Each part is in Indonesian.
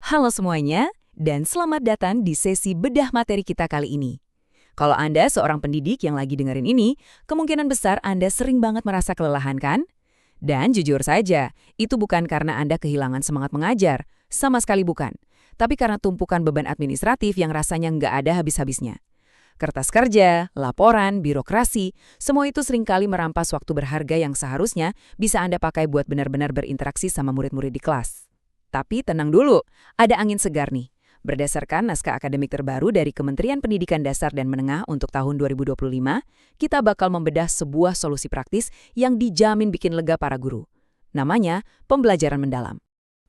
Halo semuanya, dan selamat datang di sesi bedah materi kita kali ini. Kalau Anda seorang pendidik yang lagi dengerin ini, kemungkinan besar Anda sering banget merasa kelelahan kan? Dan jujur saja, itu bukan karena Anda kehilangan semangat mengajar, sama sekali bukan. Tapi karena tumpukan beban administratif yang rasanya nggak ada habis-habisnya. Kertas kerja, laporan, birokrasi, semua itu seringkali merampas waktu berharga yang seharusnya bisa Anda pakai buat benar-benar berinteraksi sama murid-murid di kelas. Tapi tenang dulu, ada angin segar nih. Berdasarkan naskah akademik terbaru dari Kementerian Pendidikan Dasar dan Menengah untuk tahun 2025, kita bakal membedah sebuah solusi praktis yang dijamin bikin lega para guru. Namanya pembelajaran mendalam.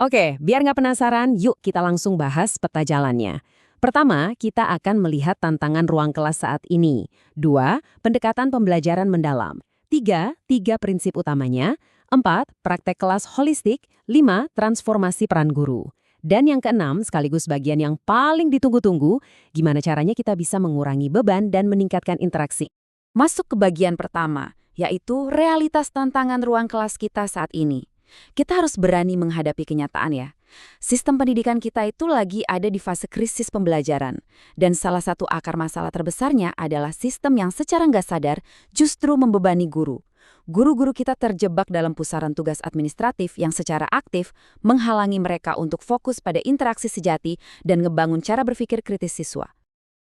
Oke, biar nggak penasaran, yuk kita langsung bahas peta jalannya. Pertama, kita akan melihat tantangan ruang kelas saat ini. 2, pendekatan pembelajaran mendalam. 3, prinsip utamanya. 4, praktek kelas holistik. 5, transformasi peran guru. Dan yang keenam, sekaligus bagian yang paling ditunggu-tunggu, gimana caranya kita bisa mengurangi beban dan meningkatkan interaksi. Masuk ke bagian pertama, yaitu realitas tantangan ruang kelas kita saat ini. Kita harus berani menghadapi kenyataan ya. Sistem pendidikan kita itu lagi ada di fase krisis pembelajaran. Dan salah satu akar masalah terbesarnya adalah sistem yang secara nggak sadar justru membebani guru. Guru-guru kita terjebak dalam pusaran tugas administratif yang secara aktif menghalangi mereka untuk fokus pada interaksi sejati dan ngebangun cara berpikir kritis siswa.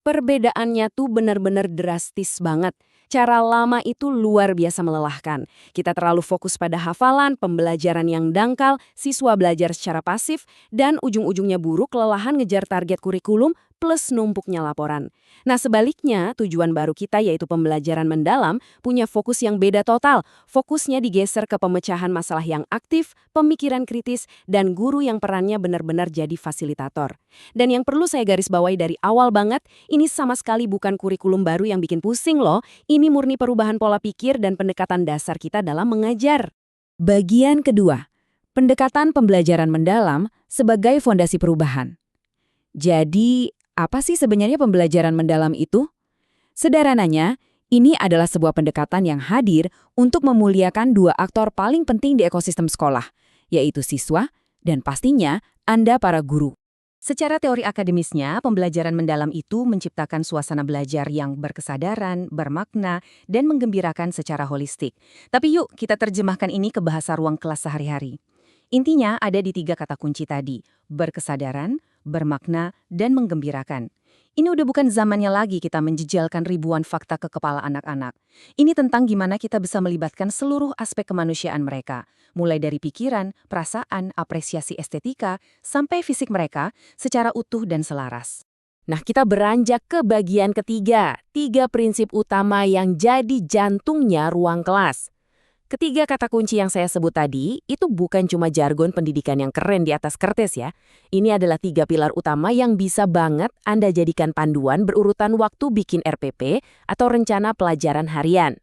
Perbedaannya tuh benar-benar drastis banget. Cara lama itu luar biasa melelahkan. Kita terlalu fokus pada hafalan, pembelajaran yang dangkal, siswa belajar secara pasif, dan ujung-ujungnya buruk kelelahan ngejar target kurikulum plus numpuknya laporan. Nah sebaliknya, tujuan baru kita yaitu pembelajaran mendalam punya fokus yang beda total. Fokusnya digeser ke pemecahan masalah yang aktif, pemikiran kritis, dan guru yang perannya benar-benar jadi fasilitator. Dan yang perlu saya garis bawahi dari awal banget, ini sama sekali bukan kurikulum baru yang bikin pusing loh. Ini murni perubahan pola pikir dan pendekatan dasar kita dalam mengajar. Bagian kedua, pendekatan pembelajaran mendalam sebagai fondasi perubahan. Jadi, apa sih sebenarnya pembelajaran mendalam itu? Sederhananya, ini adalah sebuah pendekatan yang hadir untuk memuliakan dua aktor paling penting di ekosistem sekolah, yaitu siswa dan pastinya Anda para guru. Secara teori akademisnya, pembelajaran mendalam itu menciptakan suasana belajar yang berkesadaran, bermakna, dan menggembirakan secara holistik. Tapi yuk kita terjemahkan ini ke bahasa ruang kelas sehari-hari. Intinya ada di 3 kata kunci tadi, berkesadaran, bermakna, dan menggembirakan. Ini udah bukan zamannya lagi kita menjejalkan ribuan fakta ke kepala anak-anak. Ini tentang gimana kita bisa melibatkan seluruh aspek kemanusiaan mereka, mulai dari pikiran, perasaan, apresiasi estetika, sampai fisik mereka secara utuh dan selaras. Nah, kita beranjak ke bagian ketiga, 3 prinsip utama yang jadi jantungnya ruang kelas. Ketiga kata kunci yang saya sebut tadi, itu bukan cuma jargon pendidikan yang keren di atas kertas ya. Ini adalah 3 pilar utama yang bisa banget Anda jadikan panduan berurutan waktu bikin RPP atau rencana pelajaran harian.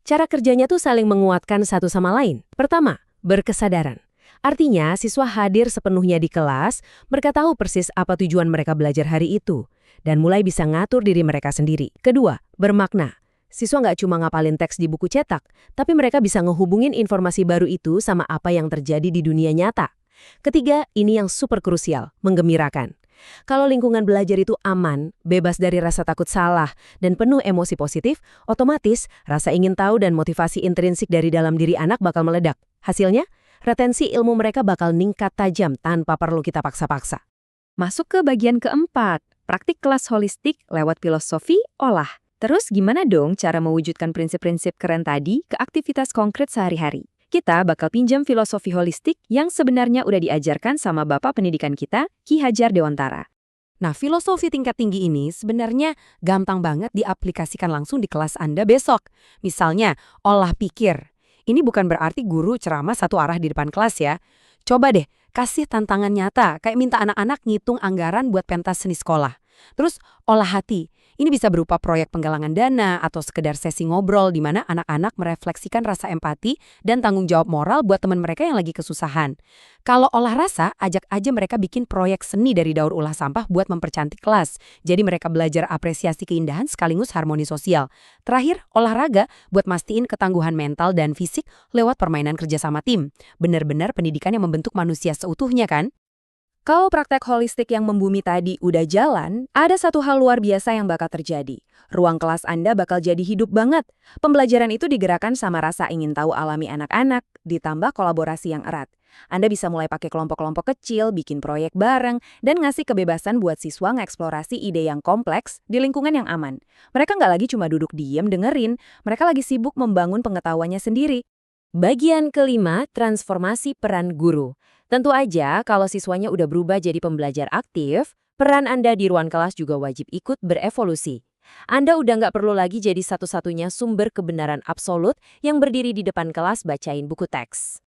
Cara kerjanya tuh saling menguatkan satu sama lain. Pertama, berkesadaran. Artinya, siswa hadir sepenuhnya di kelas, mereka tahu persis apa tujuan mereka belajar hari itu, dan mulai bisa ngatur diri mereka sendiri. Kedua, bermakna. Siswa nggak cuma ngapalin teks di buku cetak, tapi mereka bisa ngehubungin informasi baru itu sama apa yang terjadi di dunia nyata. Ketiga, ini yang super krusial, menggembirakan. Kalau lingkungan belajar itu aman, bebas dari rasa takut salah, dan penuh emosi positif, otomatis rasa ingin tahu dan motivasi intrinsik dari dalam diri anak bakal meledak. Hasilnya, retensi ilmu mereka bakal ningkat tajam tanpa perlu kita paksa-paksa. Masuk ke bagian keempat, praktik kelas holistik lewat filosofi olah. Terus gimana dong cara mewujudkan prinsip-prinsip keren tadi ke aktivitas konkret sehari-hari? Kita bakal pinjam filosofi holistik yang sebenarnya udah diajarkan sama Bapak Pendidikan kita, Ki Hajar Dewantara. Nah, filosofi tingkat tinggi ini sebenarnya gampang banget diaplikasikan langsung di kelas Anda besok. Misalnya, olah pikir. Ini bukan berarti guru ceramah satu arah di depan kelas ya. Coba deh, kasih tantangan nyata, kayak minta anak-anak ngitung anggaran buat pentas seni sekolah. Terus, olah hati. Ini bisa berupa proyek penggalangan dana atau sekedar sesi ngobrol di mana anak-anak merefleksikan rasa empati dan tanggung jawab moral buat teman mereka yang lagi kesusahan. Kalau olah rasa, ajak aja mereka bikin proyek seni dari daur ulah sampah buat mempercantik kelas. Jadi mereka belajar apresiasi keindahan sekaligus harmoni sosial. Terakhir, olahraga buat mastiin ketangguhan mental dan fisik lewat permainan kerjasama tim. Benar-benar pendidikan yang membentuk manusia seutuhnya kan? Kalau praktek holistik yang membumi tadi udah jalan, ada satu hal luar biasa yang bakal terjadi. Ruang kelas Anda bakal jadi hidup banget. Pembelajaran itu digerakkan sama rasa ingin tahu alami anak-anak, ditambah kolaborasi yang erat. Anda bisa mulai pakai kelompok-kelompok kecil, bikin proyek bareng, dan ngasih kebebasan buat siswa ngeksplorasi ide yang kompleks di lingkungan yang aman. Mereka nggak lagi cuma duduk diem dengerin, mereka lagi sibuk membangun pengetahuannya sendiri. Bagian kelima, transformasi peran guru. Tentu aja, kalau siswanya udah berubah jadi pembelajar aktif, peran Anda di ruang kelas juga wajib ikut berevolusi. Anda udah nggak perlu lagi jadi satu-satunya sumber kebenaran absolut yang berdiri di depan kelas bacain buku teks.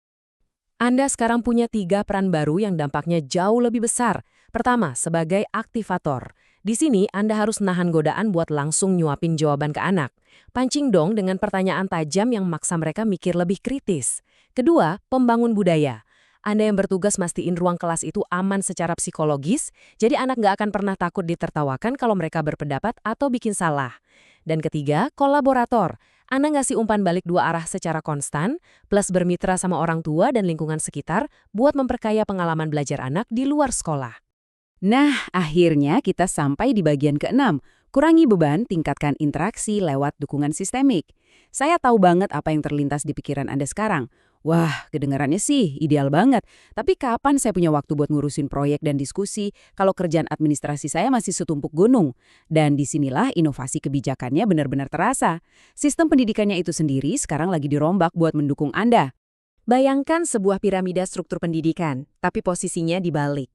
Anda sekarang punya 3 peran baru yang dampaknya jauh lebih besar. Pertama, sebagai aktivator. Di sini Anda harus nahan godaan buat langsung nyuapin jawaban ke anak. Pancing dong dengan pertanyaan tajam yang maksa mereka mikir lebih kritis. Kedua, pembangun budaya. Anda yang bertugas mastiin ruang kelas itu aman secara psikologis, jadi anak nggak akan pernah takut ditertawakan kalau mereka berpendapat atau bikin salah. Dan ketiga, kolaborator. Anda ngasih umpan balik 2 arah secara konstan, plus bermitra sama orang tua dan lingkungan sekitar buat memperkaya pengalaman belajar anak di luar sekolah. Nah, akhirnya kita sampai di bagian ke-6. Kurangi beban, tingkatkan interaksi lewat dukungan sistemik. Saya tahu banget apa yang terlintas di pikiran Anda sekarang. Wah, kedengarannya sih ideal banget. Tapi kapan saya punya waktu buat ngurusin proyek dan diskusi kalau kerjaan administrasi saya masih setumpuk gunung? Dan disinilah inovasi kebijakannya benar-benar terasa. Sistem pendidikannya itu sendiri sekarang lagi dirombak buat mendukung Anda. Bayangkan sebuah piramida struktur pendidikan, tapi posisinya dibalik.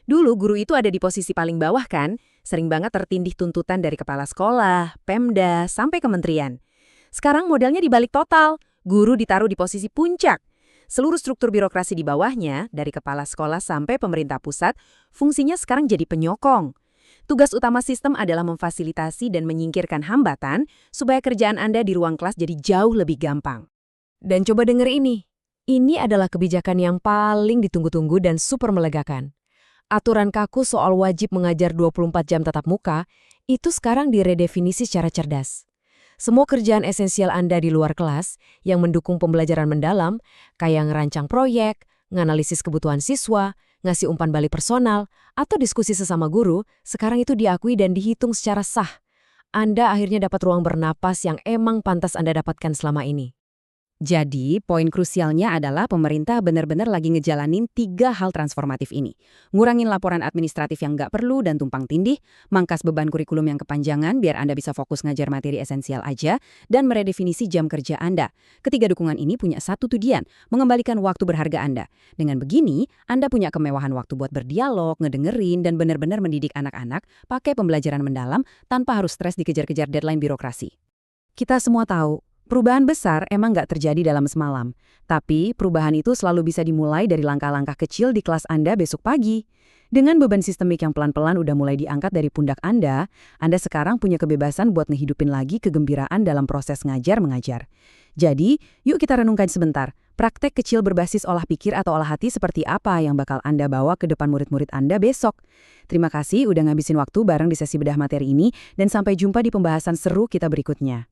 Dulu guru itu ada di posisi paling bawah kan, sering banget tertindih tuntutan dari kepala sekolah, Pemda, sampai kementerian. Sekarang modelnya dibalik total, guru ditaruh di posisi puncak. Seluruh struktur birokrasi di bawahnya, dari kepala sekolah sampai pemerintah pusat, fungsinya sekarang jadi penyokong. Tugas utama sistem adalah memfasilitasi dan menyingkirkan hambatan supaya kerjaan Anda di ruang kelas jadi jauh lebih gampang. Dan coba denger ini. Ini adalah kebijakan yang paling ditunggu-tunggu dan super melegakan. Aturan kaku soal wajib mengajar 24 jam tatap muka, itu sekarang diredefinisi secara cerdas. Semua kerjaan esensial Anda di luar kelas yang mendukung pembelajaran mendalam, kayak ngerancang proyek, nganalisis kebutuhan siswa, ngasih umpan balik personal, atau diskusi sesama guru, sekarang itu diakui dan dihitung secara sah. Anda akhirnya dapat ruang bernapas yang emang pantas Anda dapatkan selama ini. Jadi, poin krusialnya adalah pemerintah benar-benar lagi ngejalanin 3 hal transformatif ini. Ngurangin laporan administratif yang nggak perlu dan tumpang tindih, mangkas beban kurikulum yang kepanjangan biar Anda bisa fokus ngajar materi esensial aja, dan meredefinisi jam kerja Anda. Ketiga dukungan ini punya satu tujuan, mengembalikan waktu berharga Anda. Dengan begini, Anda punya kemewahan waktu buat berdialog, ngedengerin, dan benar-benar mendidik anak-anak pakai pembelajaran mendalam tanpa harus stres dikejar-kejar deadline birokrasi. Kita semua tahu, perubahan besar emang nggak terjadi dalam semalam. Tapi perubahan itu selalu bisa dimulai dari langkah-langkah kecil di kelas Anda besok pagi. Dengan beban sistemik yang pelan-pelan udah mulai diangkat dari pundak Anda sekarang punya kebebasan buat ngehidupin lagi kegembiraan dalam proses ngajar-mengajar. Jadi, yuk kita renungkan sebentar. Praktek kecil berbasis olah pikir atau olah hati seperti apa yang bakal Anda bawa ke depan murid-murid Anda besok. Terima kasih udah ngabisin waktu bareng di sesi bedah materi ini, dan sampai jumpa di pembahasan seru kita berikutnya.